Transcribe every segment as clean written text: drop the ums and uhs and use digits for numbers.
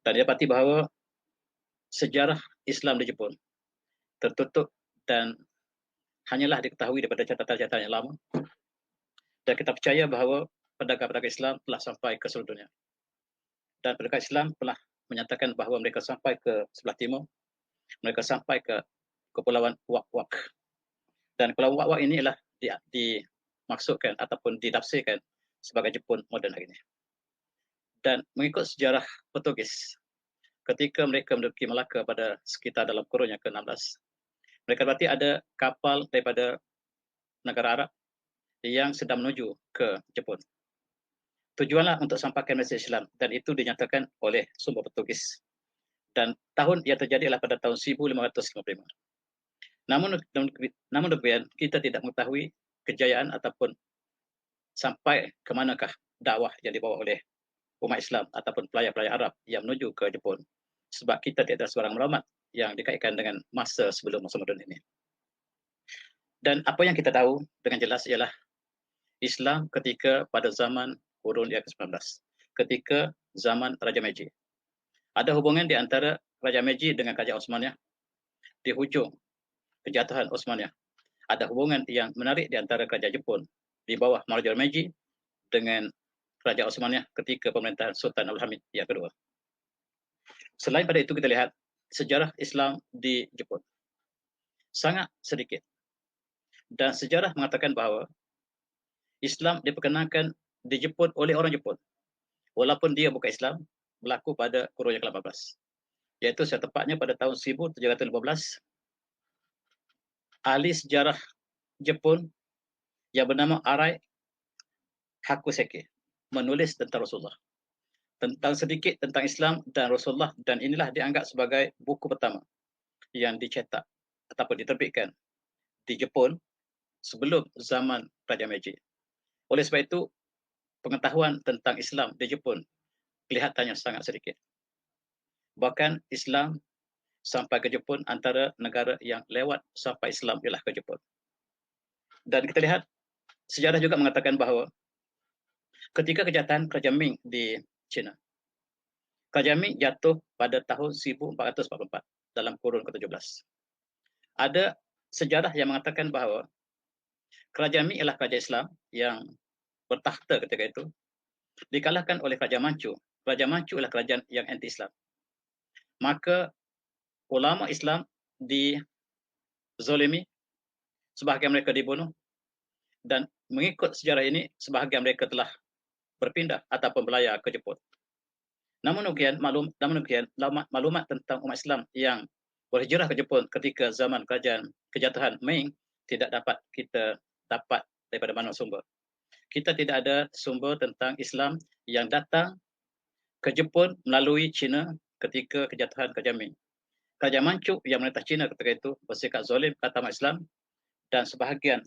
Dan didapati bahawa sejarah Islam di Jepun tertutup dan hanyalah diketahui daripada catatan-catatan yang lama, dan kita percaya bahawa pedagang-pedagang Islam telah sampai ke seluruh dunia. Dan pedagang Islam telah menyatakan bahawa mereka sampai ke sebelah timur, mereka sampai ke Kepulauan Wak-Wak. Dan Kepulauan Wak-Wak ini ialah dimaksudkan ataupun ditafsirkan sebagai Jepun moden hari ini. Dan mengikut sejarah Portugis, ketika mereka menduduki Melaka pada sekitar dalam kurun yang ke-16, mereka berarti ada kapal daripada negara Arab yang sedang menuju ke Jepun. Tujuanlah untuk sampaikan mesej Islam, dan itu dinyatakan oleh sumber Portugis. Dan tahun yang terjadi adalah pada tahun 1555. Namun demikian, kita tidak mengetahui kejayaan ataupun sampai ke manakah dakwah yang dibawa oleh umat Islam ataupun pelayar-pelayar Arab yang menuju ke Jepun. Sebab kita tidak ada seorang maklumat yang dikaitkan dengan masa sebelum masa moden ini. Dan apa yang kita tahu dengan jelas ialah Islam ketika pada zaman kurun yang ke-19, ketika zaman Raja Meiji. Ada hubungan di antara Raja Meiji dengan Kerajaan Osmaniyah. Di hujung kejatuhan Osmaniyah, ada hubungan yang menarik di antara Kerajaan Jepun di bawah Maharaja Meiji dengan Kerajaan Osmaniyah ketika pemerintahan Sultan Abdul Hamid yang kedua. Selain pada itu, kita lihat sejarah Islam di Jepun sangat sedikit. Dan sejarah mengatakan bahawa Islam diperkenalkan di Jepun oleh orang Jepun, walaupun dia bukan Islam, berlaku pada kurun yang ke-18, iaitu setepatnya pada tahun 1715. Ahli sejarah Jepun yang bernama Arai Hakuseki menulis tentang Rasulullah, tentang sedikit tentang Islam dan Rasulullah, dan inilah dianggap sebagai buku pertama yang dicetak ataupun diterbitkan di Jepun sebelum zaman Raja Meiji. Oleh sebab itu, pengetahuan tentang Islam di Jepun kelihatannya sangat sedikit. Bahkan Islam sampai ke Jepun, antara negara yang lewat sampai Islam ialah ke Jepun. Dan kita lihat sejarah juga mengatakan bahawa ketika kejatuhan Kerajaan Ming di China, Kerajaan Ming jatuh pada tahun 1444 dalam kurun ke-17. Ada sejarah yang mengatakan bahawa Kerajaan Ming ialah kerajaan Islam yang bertakhta ketika itu, dikalahkan oleh Kerajaan Manchu. Kerajaan Manchu ialah kerajaan yang anti-Islam. Maka ulama Islam dizolimi, sebahagian mereka dibunuh, dan mengikut sejarah ini, sebahagian mereka telah berpindah ataupun berlayar ke Jepun. Namun demikian, maklumat tentang umat Islam yang berhijrah ke Jepun ketika zaman kerajaan kejatuhan Ming tidak dapat kita dapat daripada mana sumber. Kita tidak ada sumber tentang Islam yang datang ke Jepun melalui China ketika kejatuhan Kerajaan Ming. Kerajaan Manchu yang menentang China ketika itu bersikap zalim ke atas umat Islam, dan sebahagian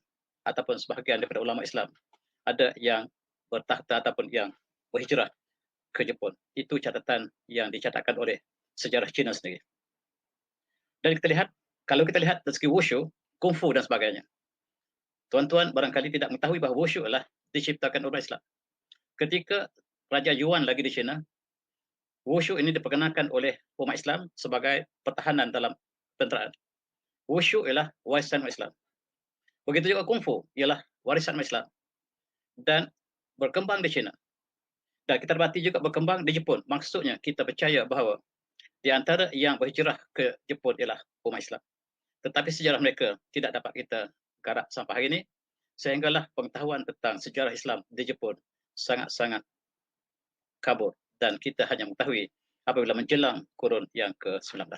daripada ulama Islam ada yang bertakhta ataupun yang berhijrah ke Jepun. Itu catatan yang dicatatkan oleh sejarah China sendiri. Dan kalau kita lihat dari segi wushu, kungfu dan sebagainya, tuan-tuan barangkali tidak mengetahui bahawa wushu adalah diciptakan oleh Islam. Ketika Raja Yuan lagi di China, wushu ini diperkenalkan oleh umat Islam sebagai pertahanan dalam tenteraan. Wushu ialah warisan Islam. Begitu juga kungfu ialah warisan Islam dan berkembang di China. Dan kita dapati juga berkembang di Jepun. Maksudnya kita percaya bahawa di antara yang berhijrah ke Jepun ialah umat Islam. Tetapi sejarah mereka tidak dapat kita garap sampai hari ini, sehinggalah pengetahuan tentang sejarah Islam di Jepun sangat-sangat kabur, dan kita hanya mengetahui apabila menjelang kurun yang ke-19.